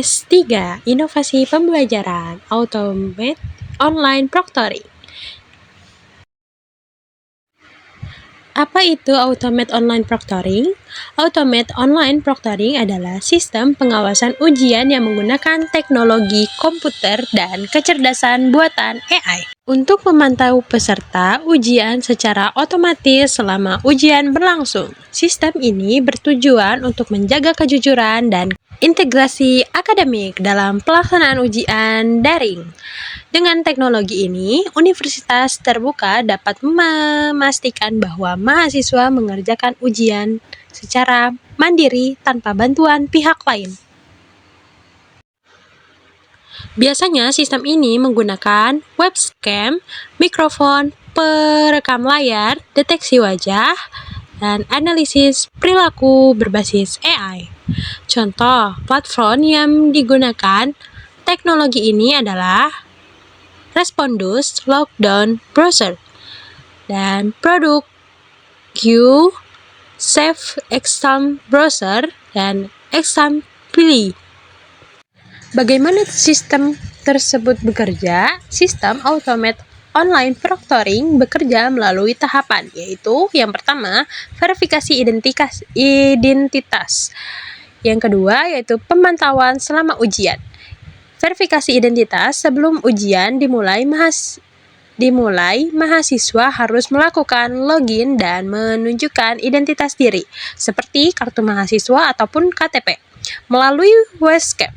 Tugas 3. Inovasi pembelajaran Automate Online Proctoring. Apa itu Automate Online Proctoring? Automate Online Proctoring adalah sistem pengawasan ujian yang menggunakan teknologi komputer dan kecerdasan buatan AI untuk memantau peserta ujian secara otomatis selama ujian berlangsung. Sistem ini bertujuan untuk menjaga kejujuran dan integrasi akademik dalam pelaksanaan ujian daring. Dengan teknologi ini, universitas terbuka dapat memastikan bahwa mahasiswa mengerjakan ujian secara mandiri tanpa bantuan pihak lain. Biasanya sistem ini menggunakan webcam, mikrofon, perekam layar, deteksi wajah, dan analisis perilaku berbasis AI. Contoh platform yang digunakan teknologi ini adalah Respondus Lockdown Browser dan produk Q, Safe Exam Browser, dan Exampli. Bagaimana sistem tersebut bekerja? Sistem Automate Online Proctoring bekerja melalui tahapan, yaitu yang pertama, verifikasi identitas. Yang kedua, yaitu pemantauan selama ujian. Verifikasi identitas sebelum ujian dimulai, mahasiswa harus melakukan login dan menunjukkan identitas diri, seperti kartu mahasiswa ataupun KTP, melalui webcam.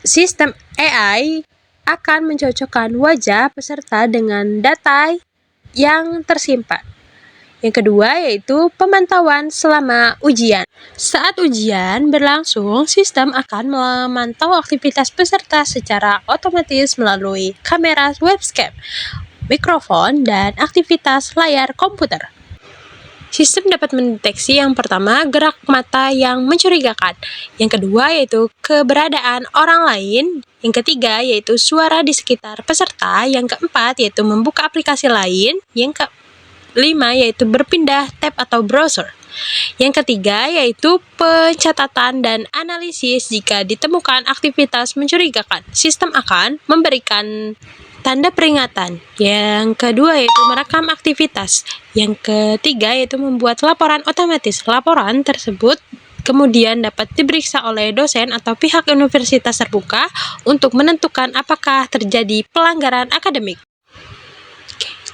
Sistem AI akan mencocokkan wajah peserta dengan data yang tersimpan. Yang kedua yaitu pemantauan selama ujian. Saat ujian berlangsung, sistem akan memantau aktivitas peserta secara otomatis melalui kamera webcam, mikrofon, dan aktivitas layar komputer. Sistem dapat mendeteksi yang pertama, gerak mata yang mencurigakan. Yang kedua yaitu keberadaan orang lain. Yang ketiga yaitu suara di sekitar peserta. Yang keempat yaitu membuka aplikasi lain. Yang kelima yaitu berpindah tab atau browser. Yang ketiga yaitu pencatatan dan analisis jika ditemukan aktivitas mencurigakan. Sistem akan memberikan tanda peringatan. Yang kedua yaitu merekam aktivitas. Yang ketiga yaitu membuat laporan otomatis. Laporan tersebut kemudian dapat diperiksa oleh dosen atau pihak universitas terbuka untuk menentukan apakah terjadi pelanggaran akademik.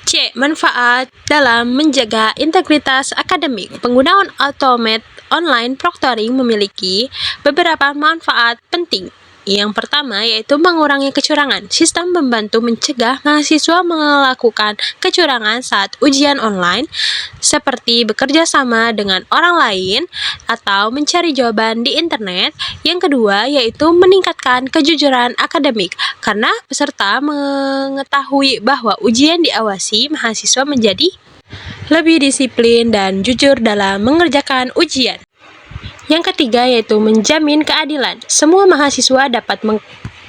C. Manfaat dalam menjaga integritas akademik. Penggunaan Automate Online Proctoring memiliki beberapa manfaat penting. Yang pertama yaitu mengurangi kecurangan. Sistem membantu mencegah mahasiswa melakukan kecurangan saat ujian online, seperti bekerja sama dengan orang lain atau mencari jawaban di internet. Yang kedua yaitu meningkatkan kejujuran akademik. Karena peserta mengetahui bahwa ujian diawasi, mahasiswa menjadi lebih disiplin dan jujur dalam mengerjakan ujian. Yang ketiga yaitu menjamin keadilan. Semua mahasiswa dapat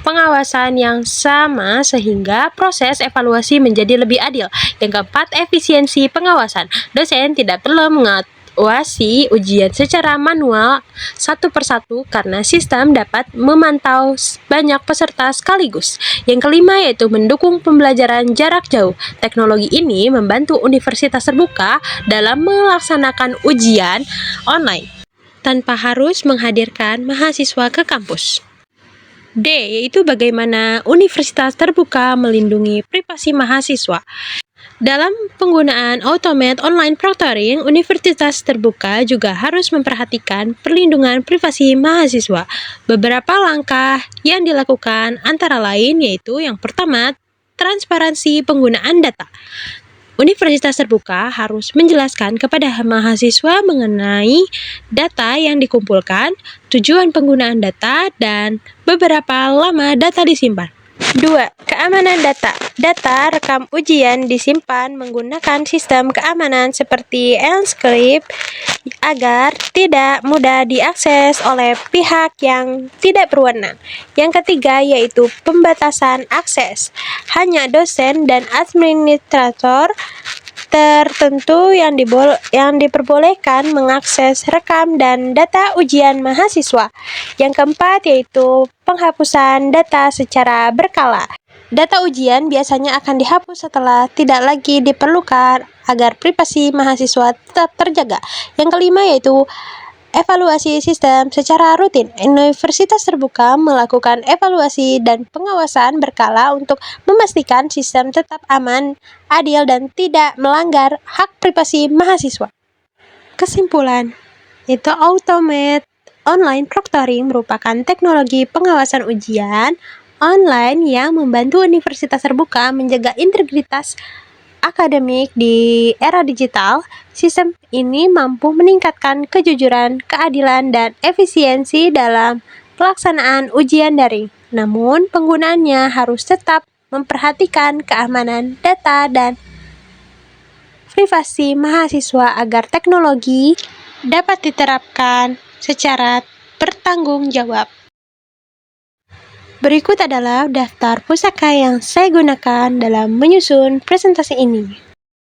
pengawasan yang sama sehingga proses evaluasi menjadi lebih adil. Yang keempat, efisiensi pengawasan. Dosen tidak perlu mengawasi ujian secara manual satu persatu karena sistem dapat memantau banyak peserta sekaligus. Yang kelima yaitu mendukung pembelajaran jarak jauh. Teknologi ini membantu universitas terbuka dalam melaksanakan ujian online tanpa harus menghadirkan mahasiswa ke kampus. D. Yaitu bagaimana universitas terbuka melindungi privasi mahasiswa. Dalam penggunaan Automate Online Proctoring, universitas terbuka juga harus memperhatikan perlindungan privasi mahasiswa. Beberapa langkah yang dilakukan antara lain yaitu yang pertama, transparansi penggunaan data. Universitas terbuka harus menjelaskan kepada mahasiswa mengenai data yang dikumpulkan, tujuan penggunaan data, dan beberapa lama data disimpan. 2. Keamanan data. Data rekam ujian disimpan menggunakan sistem keamanan seperti Encrypt agar tidak mudah diakses oleh pihak yang tidak berwenang. Yang ketiga yaitu pembatasan akses. Hanya dosen dan administrator tertentu yang diperbolehkan mengakses rekam dan data ujian mahasiswa. Yang keempat yaitu penghapusan data secara berkala. Data ujian biasanya akan dihapus setelah tidak lagi diperlukan agar privasi mahasiswa tetap terjaga. Yang kelima yaitu evaluasi sistem secara rutin. Universitas terbuka melakukan evaluasi dan pengawasan berkala untuk memastikan sistem tetap aman, adil, dan tidak melanggar hak privasi mahasiswa. Kesimpulan, itu Automate Online Proctoring merupakan teknologi pengawasan ujian online yang membantu universitas terbuka menjaga integritas akademik di era digital. Sistem ini mampu meningkatkan kejujuran, keadilan, dan efisiensi dalam pelaksanaan ujian daring. Namun, penggunaannya harus tetap memperhatikan keamanan data dan privasi mahasiswa agar teknologi dapat diterapkan secara bertanggung jawab. Berikut adalah daftar pusaka yang saya gunakan dalam menyusun presentasi ini.